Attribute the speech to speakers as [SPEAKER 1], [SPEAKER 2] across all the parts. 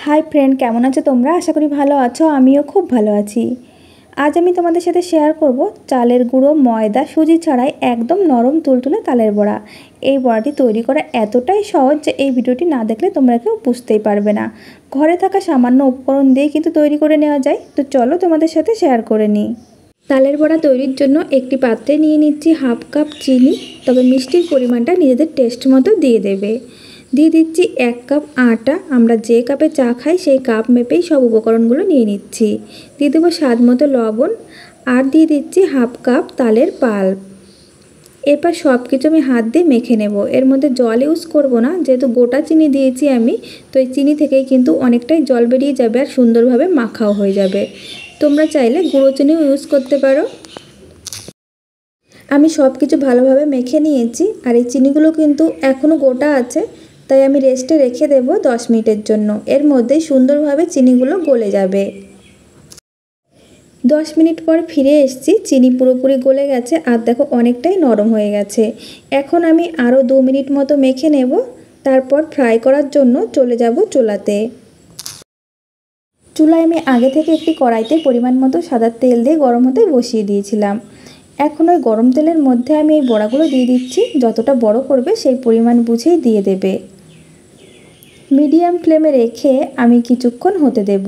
[SPEAKER 1] High friend केमन आछो तोमरा आशा करी भालो आछो आमिओ खूब भालो आछि। आज आमी तोमादेर साथे शेयर करब चालेर गुड़ो मयदा सुजी छाड़ाई एकदम नरम तुलतुले तालेर बड़ा। এই বড়াটি তৈরি করা এতটাই সহজ যে এই ভিডিওটি না দেখলে তোমরা কেউ বুঝতেই পারবে না। ঘরে থাকা সামান্য উপকরণ দিয়ে কিন্তু তৈরি করে নেওয়া যায়। তো চলো তোমাদের সাথে শেয়ার করে নিই। তালের বড়া তৈরির জন্য একটি পাত্রে নিয়ে নিচ্ছি হাফ কাপ চিনি, তবে মিষ্টির পরিমাণটা নিজেদের টেস্ট মতো দিয়ে দেবে। দিয়ে দিচ্ছি 1 কাপ আটা, আমরা যে কাপে চা খাই সেই কাপ মেপেই সব উপকরণগুলো নিয়ে নিচ্ছি। দিয়ে দেবো স্বাদ মতো লবণ আর দিয়ে দিচ্ছি হাফ কাপ তালের পাল্প। এরপর সব কিছু আমি হাত দিয়ে মেখে নেব। এর মধ্যে জল ইউজ করব না, যেহেতু গোটা চিনি দিয়েছি আমি, তো এই চিনি থেকেই কিন্তু অনেকটাই জল বেরিয়ে যাবে আর সুন্দরভাবে মাখাও হয়ে যাবে। তোমরা চাইলে গুঁড়ো চিনিও ইউজ করতে পারো। আমি সব কিছু ভালোভাবে মেখে নিয়েছি আর এই চিনিগুলো কিন্তু এখনও গোটা আছে, তাই আমি রেস্টে রেখে দেব 10 মিনিটের জন্য। এর মধ্যেই সুন্দরভাবে চিনিগুলো গলে যাবে। 10 মিনিট পর ফিরে এসেছি, চিনি পুরোপুরি গলে গেছে আর দেখো অনেকটাই নরম হয়ে গেছে। এখন আমি আরও 2 মিনিট মতো মেখে নেব, তারপর ফ্রাই করার জন্য চলে যাব চুলাতে। চুলায় আমি আগে থেকে একটি কড়াইতে পরিমাণ মতো সাদা তেল দিয়ে গরম হতে বসিয়ে দিয়েছিলাম। এখন ওই গরম তেলের মধ্যে আমি এই বড়াগুলো দিয়ে দিচ্ছি। যতটা বড় করবে সেই পরিমাণ বুঝেই দিয়ে দেবে। মিডিয়াম ফ্লেমে রেখে আমি কিছুক্ষণ হতে দেব।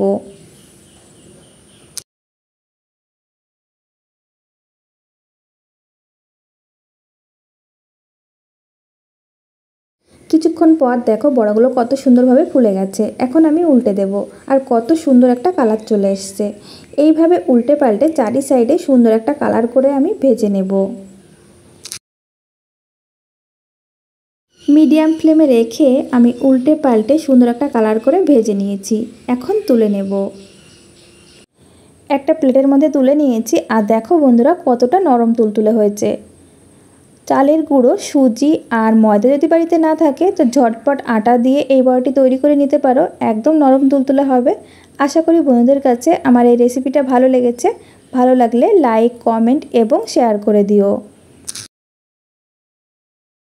[SPEAKER 1] কিছুক্ষণ পর দেখো বড়াগুলো কত সুন্দরভাবে ফুলে গেছে। এখন আমি উল্টে দেব আর কত সুন্দর একটা কালার চলে এসছে। এইভাবে উল্টে পাল্টে চারি সাইডে সুন্দর একটা কালার করে আমি ভেজে নেব। মিডিয়াম ফ্লেমে রেখে আমি উল্টে পাল্টে সুন্দর একটা কালার করে ভেজে নিয়েছি। এখন তুলে নেব। একটা প্লেটের মধ্যে তুলে নিয়েছি আর দেখো বন্ধুরা কতটা নরম তুলতুলে হয়েছে। চালের গুঁড়ো, সুজি আর ময়দা যদি বাড়িতে না থাকে তো ঝটপট আটা দিয়ে এই বড়াটি তৈরি করে নিতে পারো। একদম নরম তুলতুলে হবে। আশা করি বন্ধুদের কাছে আমার এই রেসিপিটা ভালো লেগেছে। ভালো লাগলে লাইক, কমেন্ট এবং শেয়ার করে দিও।